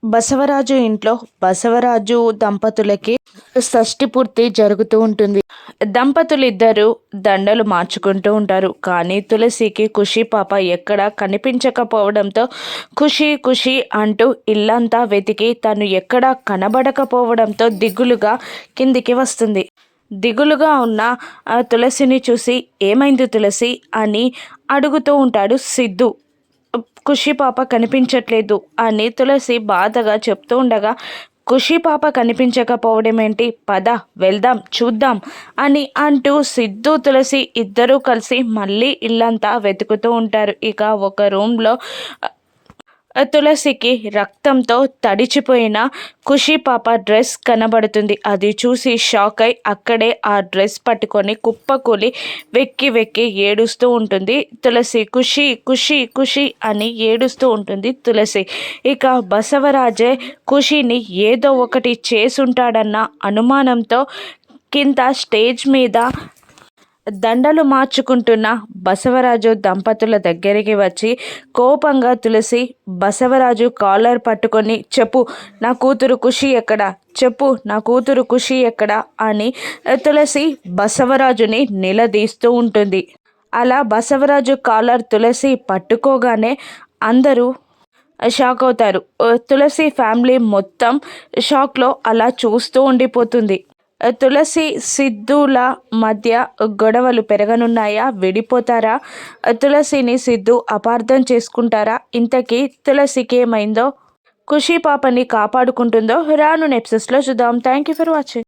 బసవరాజు ఇంట్లో బసవరాజు దంపతులకి షష్ఠి పూర్తి జరుగుతూ ఉంటుంది. దంపతులిద్దరూ దండలు మార్చుకుంటూ ఉంటారు. కానీ తులసికి ఖుషి పాప ఎక్కడా కనిపించకపోవడంతో ఖుషి ఖుషి అంటూ ఇల్లంతా వెతికి తను ఎక్కడా కనబడకపోవడంతో దిగులుగా కిందికి వస్తుంది. దిగులుగా ఉన్న తులసిని చూసి ఏమైంది తులసి అని అడుగుతూ ఉంటాడు సిద్ధు. ఖుషి పాప కనిపించట్లేదు అని తులసి బాధగా చెప్తూ ఉండగా, ఖుషి పాప కనిపించకపోవడం ఏంటి, పద వెళ్దాం చూద్దాం అని అంటూ సిద్ధు తులసి ఇద్దరూ కలిసి మళ్ళీ ఇల్లంతా వెతుకుతూ ఉంటారు. ఇక ఒక రూమ్లో తులసికి రక్తంతో తడిచిపోయిన ఖుషి పాప డ్రెస్ కనబడుతుంది. అది చూసి షాక్ అయి అక్కడే ఆ డ్రెస్ పట్టుకొని కుప్పకూలి వెక్కి వెక్కి ఏడుస్తూ ఉంటుంది తులసి. ఖుషి ఖుషి ఖుషి అని ఏడుస్తూ ఉంటుంది తులసి. ఇక బసవరాజే ఖుషిని ఏదో ఒకటి చేసుంటాడన్న అనుమానంతో కింద స్టేజ్ మీద దండలు మార్చుకుంటున్న బసవరాజు దంపతుల దగ్గరికి వచ్చి కోపంగా తులసి బసవరాజు కాలర్ పట్టుకొని, చెప్పు నా కూతురు ఖుషి ఎక్కడ, చెప్పు నా కూతురు ఖుషి ఎక్కడ అని తులసి బసవరాజుని నిలదీస్తూ ఉంటుంది. అలా బసవరాజు కాలర్ తులసి పట్టుకోగానే అందరూ షాక్ అవుతారు. తులసి ఫ్యామిలీ మొత్తం షాక్లో అలా చూస్తూ ఉండిపోతుంది. తులసి సిద్ధుల మధ్య గొడవలు పెరగనున్నాయా, విడిపోతారా, తులసిని సిద్ధు అపార్థం చేసుకుంటారా, ఇంతకీ తులసికి ఏమైందో, ఖుషి పాపని కాపాడుకుంటుందో రాను ఎపిసోడ్స్లో చూద్దాం. Thank you for watching.